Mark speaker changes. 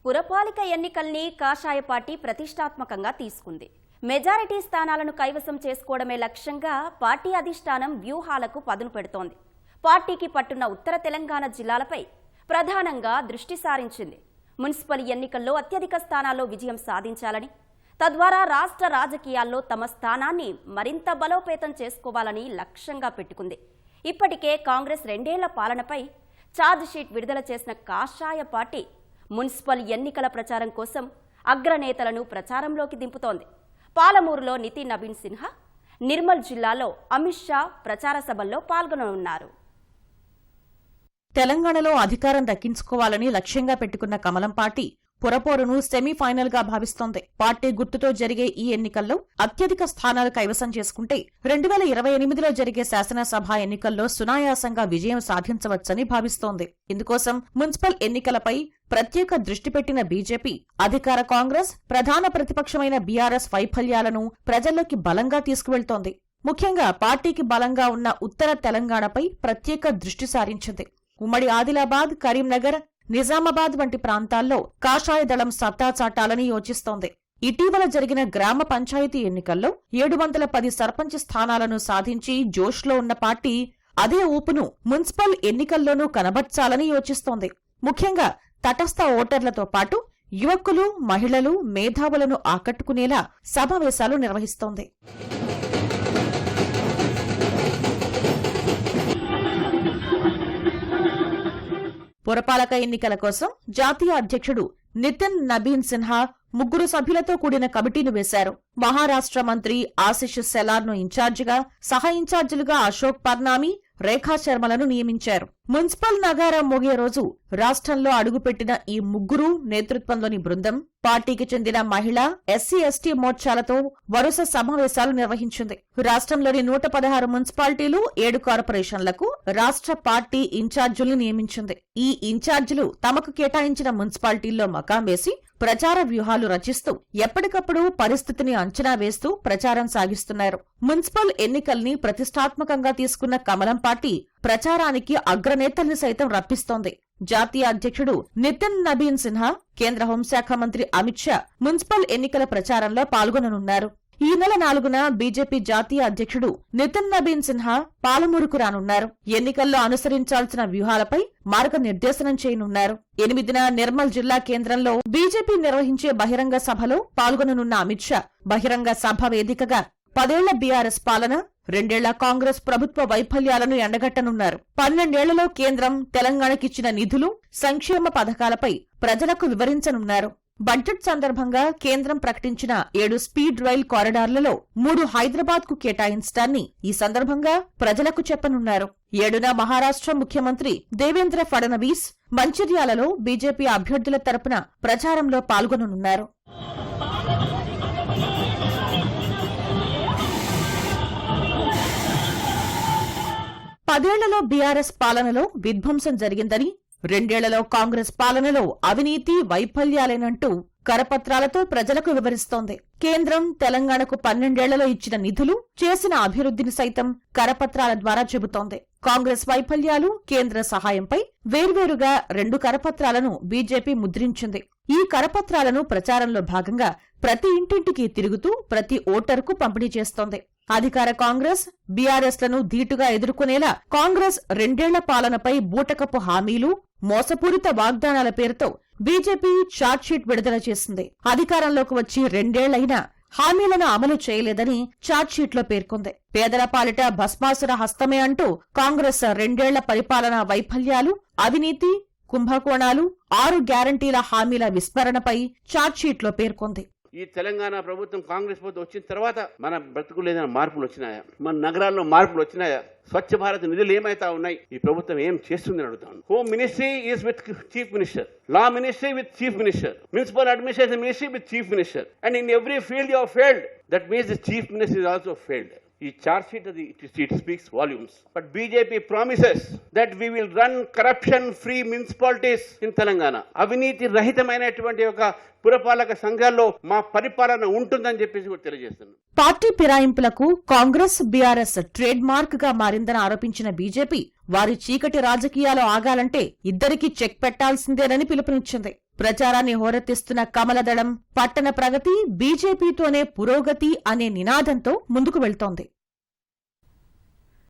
Speaker 1: పురపాలిక ఎన్నికల్ని కాషాయ పార్టీ ప్రతిష్టాత్మకంగా తీసుకుంది. మెజారిటీ స్థానాలను కైవసం చేసుకోవడమే లక్ష్యంగా పార్టీ అధిష్టానం వ్యూహాలకు పదును పెడుతోంది. పార్టీకి పట్టున్న ఉత్తర తెలంగాణ జిల్లాలపై ప్రధానంగా దృష్టి సారించింది. మున్సిపల్ ఎన్నికల్లో అత్యధిక స్థానాల్లో విజయం సాధించాలని, తద్వారా రాష్ట్ర రాజకీయాల్లో తమ స్థానాన్ని మరింత బలోపేతం చేసుకోవాలని లక్ష్యంగా పెట్టుకుంది. ఇప్పటికే కాంగ్రెస్ 2 ఏళ్ల పాలనపై ఛార్జ్షీట్ విడుదల చేసిన కాషాయ పార్టీ మున్సిపల్ ఎన్నికల ప్రచారం కోసం అగ్రనేతలను ప్రచారంలోకి దింపుతోంది. పాలమూరులో నితిన్ నబీన్ సిన్హా, నిర్మల్ జిల్లాలో అమిత్ షా ప్రచార సభల్లో పాల్గొననున్నారు.
Speaker 2: తెలంగాణలో అధికారం దక్కించుకోవాలని లక్ష్యంగా పెట్టుకున్న కమలం పార్టీ పురపోరును సెమీఫైనల్ గా భావిస్తోంది. పార్టీ గుర్తుతో జరిగే ఈ ఎన్నికల్లో అత్యధిక స్థానాలు కైవసం చేసుకుంటే 2028లో జరిగే శాసనసభ ఎన్నికల్లో సునాయాసంగా విజయం సాధించవచ్చని భావిస్తోంది. ఇందుకోసం మున్సిపల్ ఎన్నికలపై ప్రత్యేక దృష్టి పెట్టిన బీజేపీ, అధికార కాంగ్రెస్, ప్రధాన ప్రతిపక్షమైన బీఆర్ఎస్ వైఫల్యాలను ప్రజల్లోకి బలంగా తీసుకువెళ్తోంది. ముఖ్యంగా పార్టీకి బలంగా ఉన్న ఉత్తర తెలంగాణపై ప్రత్యేక దృష్టి సారించింది. ఉమ్మడి ఆదిలాబాద్, కరీంనగర్, నిజామాబాద్ వంటి ప్రాంతాల్లో కాషాయ దళం సత్తా చాటాలని యోచిస్తోంది. ఇటీవల జరిగిన గ్రామ పంచాయతీ ఎన్నికల్లో 710 సర్పంచ్ స్థానాలను సాధించి జోష్లో ఉన్న పార్టీ అదే ఊపును మున్సిపల్ ఎన్నికల్లోనూ కనబర్చాలని యోచిస్తోంది. ముఖ్యంగా తటస్థ ఓటర్లతో పాటు యువకులు, మహిళలు, మేధావులను ఆకట్టుకునేలా సమావేశాలు నిర్వహిస్తోంది. పురపాలక ఎన్నికల కోసం జాతీయ అధ్యక్షుడు నితిన్ నబీన్ సిన్హా 3 సభ్యులతో కూడిన కమిటీని వేశారు. మహారాష్ట్ర మంత్రి ఆశిష్ సెలార్ను ఇన్ఛార్జిగా, సహ ఇన్ఛార్జీలుగా అశోక్ పర్నామి, రేఖా శర్మలను నియమించారు. మున్సిపల్ నగారా మోగే రోజు రాష్ట్రంలో అడుగుపెట్టిన ఈ 3 నేతృత్వంలోని బృందం పార్టీకి చెందిన మహిళా, ఎస్సీ, ఎస్టీ మోర్చాలతో వరుస సమావేశాలు నిర్వహించింది. రాష్ట్రంలోని 116 మున్సిపాలిటీలు, 7 కార్పొరేషన్లకు రాష్ట్ర పార్టీ ఇన్ఛార్జీలను నియమించింది. ఈ ఇన్ఛార్జీలు తమకు కేటాయించిన మున్సిపాలిటీల్లో మకాం వేసి ప్రచార వ్యూహాలు రచిస్తూ ఎప్పటికప్పుడు పరిస్థితిని అంచనా వేస్తూ ప్రచారం సాగిస్తున్నారు. మున్సిపల్ ఎన్నికల్ని ప్రతిష్టాత్మకంగా తీసుకున్న కమలం పార్టీ ప్రచారానికి అగ్రనేతల్ని సైతం రప్పిస్తోంది. జాతీయ అధ్యక్షుడు నితిన్ నబీన్ సిన్హా, కేంద్ర హోంశాఖ మంత్రి అమిత్ షా మున్సిపల్ ఎన్నికల ప్రచారంలో పాల్గొననున్నారు. ఈ నెల 4న బీజేపీ జాతీయ అధ్యక్షుడు నితిన్ నబీన్ సిన్హా పాలమూరుకు రానున్నారు. ఎన్నికల్లో అనుసరించాల్సిన వ్యూహాలపై మార్గనిర్దేశనం చేయనున్నారు. 8న నిర్మల్ జిల్లా కేంద్రంలో బీజేపీ నిర్వహించే బహిరంగ సభలో పాల్గొననున్న అమిత్ షా బహిరంగ సభ వేదికగా 10 ఏళ్ల బీఆర్ఎస్ పాలన, 2 ఏళ్ల కాంగ్రెస్ ప్రభుత్వ వైఫల్యాలను ఎండగట్టనున్నారు. 12 ఏళ్లలో కేంద్రం తెలంగాణకిచ్చిన నిధులు, సంక్షేమ పథకాలపై ప్రజలకు వివరించనున్నారు. బడ్జెట్ సందర్భంగా కేంద్రం ప్రకటించిన 7 స్పీడ్ రైల్ కారిడార్లలో 3 హైదరాబాద్ కు కేటాయించడాన్ని ఈ సందర్భంగా ప్రజలకు చెప్పనున్నారు. 7న మహారాష్ట్ర ముఖ్యమంత్రి దేవేంద్ర ఫడణవీస్ మంచిర్యాలలో బీజేపీ అభ్యర్థుల తరపున ప్రచారంలో పాల్గొననున్నారు. 10 ఏళ్లలో బీఆర్ఎస్ పాలనలో విధ్వంసం జరిగిందని, 2 ఏళ్లలో కాంగ్రెస్ పాలనలో అవినీతి, వైఫల్యాలేనంటూ కరపత్రాలతో ప్రజలకు వివరిస్తోంది. కేంద్రం తెలంగాణకు 12 ఏళ్లలో ఇచ్చిన నిధులు, చేసిన అభివృద్ధిని సైతం కరపత్రాల ద్వారా చెబుతోంది. కాంగ్రెస్ వైఫల్యాలు, కేంద్ర సహాయంపై వేర్వేరుగా 2 కరపత్రాలను బీజేపీ ముద్రించింది. ఈ కరపత్రాలను ప్రచారంలో భాగంగా ప్రతి ఇంటింటికి తిరుగుతూ ప్రతి ఓటరుకు పంపిణీ చేస్తోంది. అధికార కాంగ్రెస్, బీఆర్ఎస్లను ధీటుగా ఎదుర్కొనేలా కాంగ్రెస్ 2 ఏళ్ల పాలనపై బూటకపు హామీలు, మోసపూరిత వాగ్దానాల పేరుతో బీజేపీ ఛార్జ్షీట్ విడుదల చేసింది. అధికారంలోకి వచ్చి 2 ఏళ్లైనా హామీలను అమలు చేయలేదని ఛార్జ్షీట్లో పేర్కొంది. పేదల పాలిట భస్మాసుర హస్తమే అంటూ కాంగ్రెస్ 2 ఏళ్ల పరిపాలనా వైఫల్యాలు, అవినీతి, కుంభకోణాలు, 6 గ్యారంటీల హామీల విస్మరణపై ఛార్జ్షీట్లో పేర్కొంది.
Speaker 3: ఈ తెలంగాణ ప్రభుత్వం, కాంగ్రెస్ ప్రభుత్వం వచ్చిన తర్వాత మన బ్రతుకులు ఏదైనా మార్పులు వచ్చినాయా? మన నగరాల్లో మార్పులు వచ్చినాయా? స్వచ్ఛ భారత్ నిధులు ఏమైతా ఉన్నాయి? ఈ ప్రభుత్వం ఏం చేస్తుందని అడుగుతాను. Home ministry is with chief minister, law ministry with chief minister, municipal administration ministry with chief minister, and in every field you have failed. That means the chief minister is also failed. ఈ charge sheet అది it speaks volumes. But BJP promises that we will run corruption free municipalities in Telangana. అవినీతి రహితమైనటువంటి ఒక పురపాలక సంఘాల్లో మా పరిపాలన ఉంటుందని చెప్పేసి కూడా తెలియజేస్తున్నాను.
Speaker 2: పార్టీ ఫిరాయింపులకు కాంగ్రెస్, బీఆర్ఎస్ ట్రేడ్ మార్క్ గా మారిందని ఆరోపించిన బీజేపీ వారి చీకటి రాజకీయాలు ఆగాలంటే ఇద్దరికీ చెక్ పెట్టాల్సిందేనని పిలుపునిచ్చింది. ప్రచారాన్ని హోరెత్తిస్తున్న కమలదళం పట్టణ ప్రగతి బీజేపీతోనే పురోగతి అనే నినాదంతో ముందుకు వెళ్తోంది.